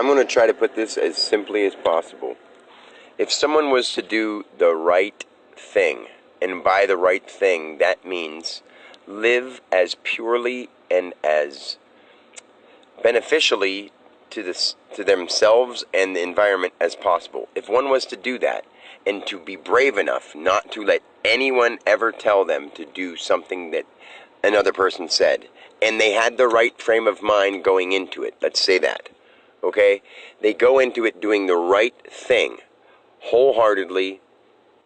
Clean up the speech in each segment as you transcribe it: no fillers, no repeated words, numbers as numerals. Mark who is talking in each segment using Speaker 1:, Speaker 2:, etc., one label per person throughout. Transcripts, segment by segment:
Speaker 1: I'm going to try to put this as simply as possible. If someone was to do the right thing, and by the right thing, that means live as purely and as beneficially to themselves and the environment as possible. If one was to do that, and to be brave enough not to let anyone ever tell them to do something that another person said, and they had the right frame of mind going into it, let's say that, okay? They go into it doing the right thing, wholeheartedly,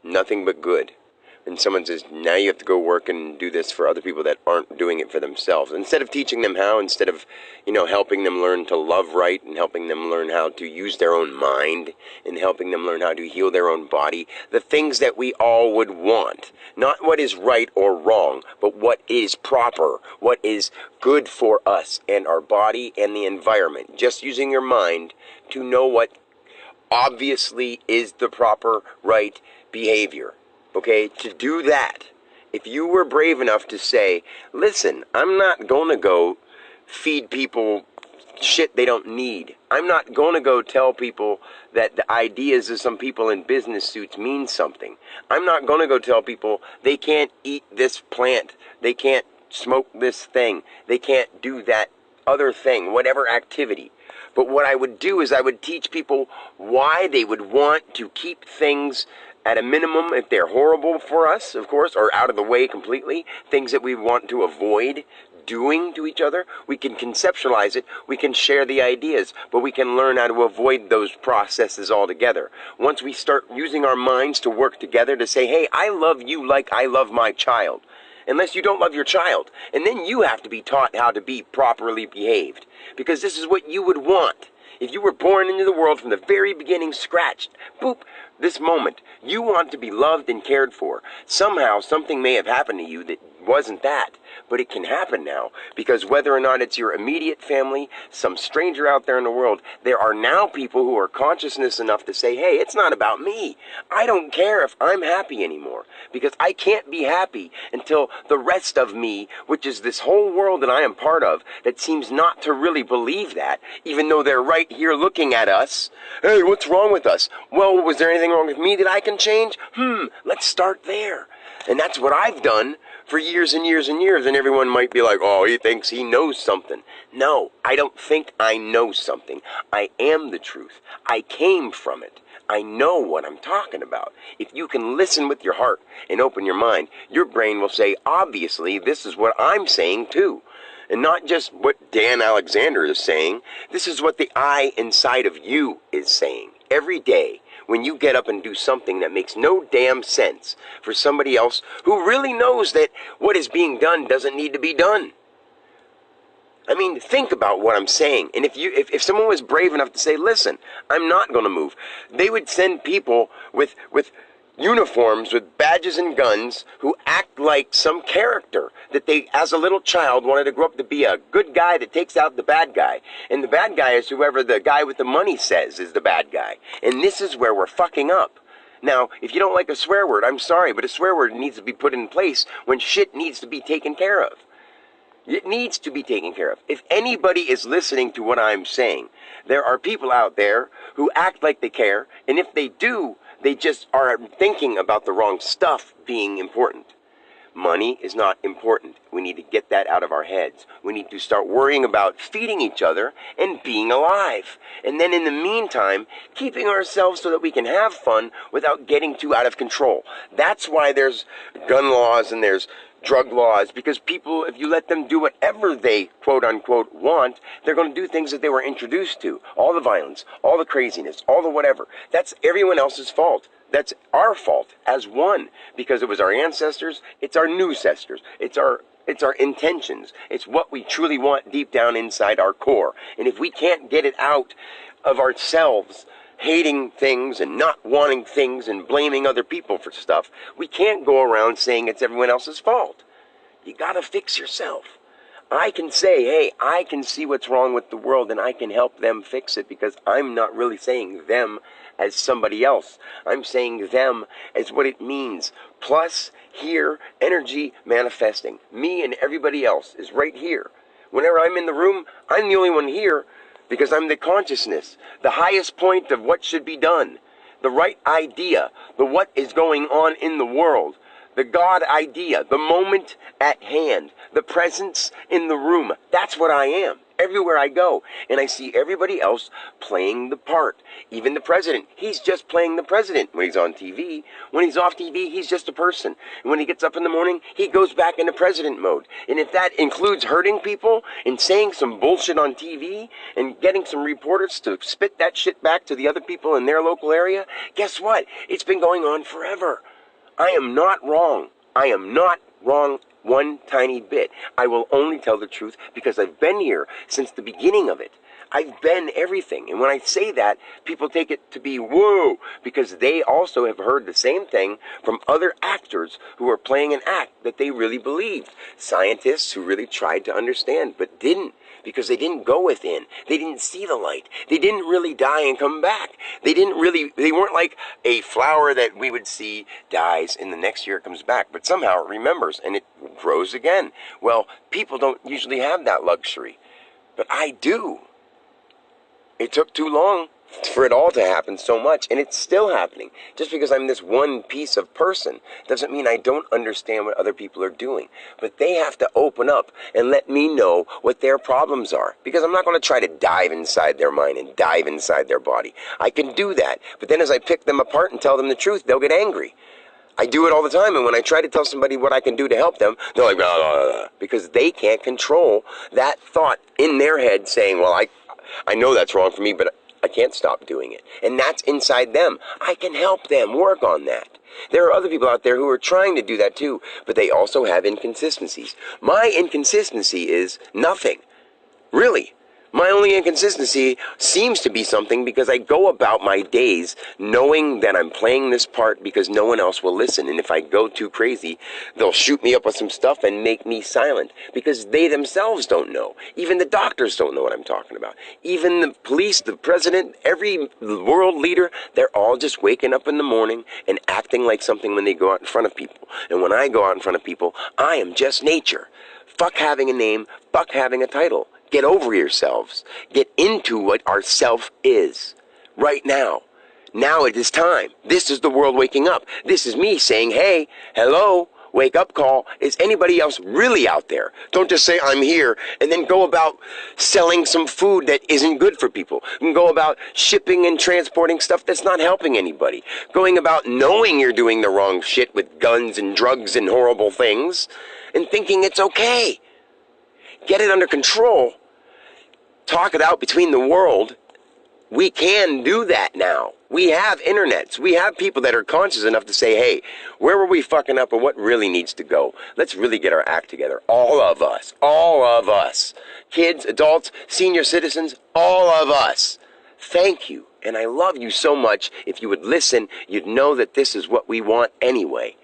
Speaker 1: nothing but good. And someone says, now you have to go work and do this for other people that aren't doing it for themselves. Instead of teaching them how, instead of, helping them learn to love right and helping them learn how to use their own mind and helping them learn how to heal their own body, the things that we all would want. Not what is right or wrong, but what is proper, what is good for us and our body and the environment. Just using your mind to know what obviously is the proper right behavior. Okay, to do that, if you were brave enough to say, listen, I'm not going to go feed people shit they don't need. I'm not going to go tell people that the ideas of some people in business suits mean something. I'm not going to go tell people they can't eat this plant, they can't smoke this thing, they can't do that other thing, whatever activity. But what I would do is I would teach people why they would want to keep things at a minimum if they're horrible for us, of course, or out of the way completely, things that we want to avoid doing to each other. We can conceptualize it, we can share the ideas, but we can learn how to avoid those processes altogether. Once we start using our minds to work together to say, hey, I love you like I love my child, unless you don't love your child. And then you have to be taught how to be properly behaved, because this is what you would want. If you were born into the world from the very beginning, scratched, boop, this moment, you want to be loved and cared for. Somehow, something may have happened to you that wasn't that, but it can happen now, because whether or not it's your immediate family, some stranger out there in the world, there are now people who are consciousness enough to say, hey, it's not about me. I don't care if I'm happy anymore, because I can't be happy until the rest of me, which is this whole world that I am part of, that seems not to really believe that, even though they're right here looking at us. Hey, what's wrong with us? Well, was there anything wrong with me that I can change? Let's start there. And that's what I've done for years and years and years, and everyone might be like, oh, he thinks he knows something. No, I don't think I know something. I am the truth. I came from it. I know what I'm talking about. If you can listen with your heart and open your mind, your brain will say, obviously, this is what I'm saying too. And not just what Dan Alexander is saying. This is what the I inside of you is saying every day. When you get up and do something that makes no damn sense for somebody else who really knows that what is being done doesn't need to be done. I mean, think about what I'm saying. And if someone was brave enough to say, listen, I'm not going to move, they would send people with uniforms with badges and guns who act like some character that they, as a little child, wanted to grow up to be a good guy that takes out the bad guy. And the bad guy is whoever the guy with the money says is the bad guy. And this is where we're fucking up. Now, if you don't like a swear word, I'm sorry, but a swear word needs to be put in place when shit needs to be taken care of. It needs to be taken care of. If anybody is listening to what I'm saying, there are people out there who act like they care, and if they do, they just are thinking about the wrong stuff being important. Money is not important. We need to get that out of our heads. We need to start worrying about feeding each other and being alive. And then in the meantime, keeping ourselves so that we can have fun without getting too out of control. That's why there's gun laws and there's drug laws, because people, if you let them do whatever they quote-unquote want, they're going to do things that they were introduced to. All the violence, all the craziness, all the whatever. That's everyone else's fault. That's our fault as one, because it was our ancestors, it's our new ancestors, it's our intentions, it's what we truly want deep down inside our core. And if we can't get it out of ourselves, hating things and not wanting things and blaming other people for stuff, we can't go around saying it's everyone else's fault. You gotta fix yourself. I can say, hey, I can see what's wrong with the world and I can help them fix it, because I'm not really saying them as somebody else. I'm saying them as what it means. Plus, here, energy manifesting. Me and everybody else is right here. Whenever I'm in the room, I'm the only one here, because I'm the consciousness, the highest point of what should be done, the right idea, the what is going on in the world, the God idea, the moment at hand, the presence in the room. That's what I am. Everywhere I go, and I see everybody else playing the part. Even the president, he's just playing the president when he's on TV. When he's off TV, he's just a person. And when he gets up in the morning, he goes back into president mode. And if that includes hurting people and saying some bullshit on TV and getting some reporters to spit that shit back to the other people in their local area, guess what? It's been going on forever. I am not wrong. I am not wrong one tiny bit. I will only tell the truth because I've been here since the beginning of it. I've been everything. And when I say that, people take it to be whoa, because they also have heard the same thing from other actors who are playing an act that they really believed. Scientists who really tried to understand but didn't, because they didn't go within. They didn't see the light. They didn't really die and come back. They weren't like a flower that we would see dies and the next year it comes back, but somehow it remembers and it grows again. Well, people don't usually have that luxury, but I do. It took too long for it all to happen so much, and it's still happening. Just because I'm this one piece of person doesn't mean I don't understand what other people are doing. But they have to open up and let me know what their problems are, because I'm not going to try to dive inside their mind and dive inside their body. I can do that, but then as I pick them apart and tell them the truth, they'll get angry. I do it all the time, and when I try to tell somebody what I can do to help them, they're like, blah, blah, blah, because they can't control that thought in their head saying, well, I know that's wrong for me, but I can't stop doing it. And that's inside them. I can help them work on that. There are other people out there who are trying to do that too, but they also have inconsistencies. My inconsistency is nothing. Really. My only inconsistency seems to be something because I go about my days knowing that I'm playing this part because no one else will listen. And if I go too crazy, they'll shoot me up with some stuff and make me silent because they themselves don't know. Even the doctors don't know what I'm talking about. Even the police, the president, every world leader, they're all just waking up in the morning and acting like something when they go out in front of people. And when I go out in front of people, I am just nature. Fuck having a name, fuck having a title. Get over yourselves. Get into what our self is. Right now. Now it is time. This is the world waking up. This is me saying, hey, hello, wake up call. Is anybody else really out there? Don't just say I'm here and then go about selling some food that isn't good for people. And go about shipping and transporting stuff that's not helping anybody. Going about knowing you're doing the wrong shit with guns and drugs and horrible things and thinking it's okay. Get it under control. Talk it out between the world. We can do that now. We have internets. We have people that are conscious enough to say, hey, where were we fucking up and what really needs to go? Let's really get our act together. All of us. All of us. Kids, adults, senior citizens, all of us. Thank you. And I love you so much. If you would listen, you'd know that this is what we want anyway.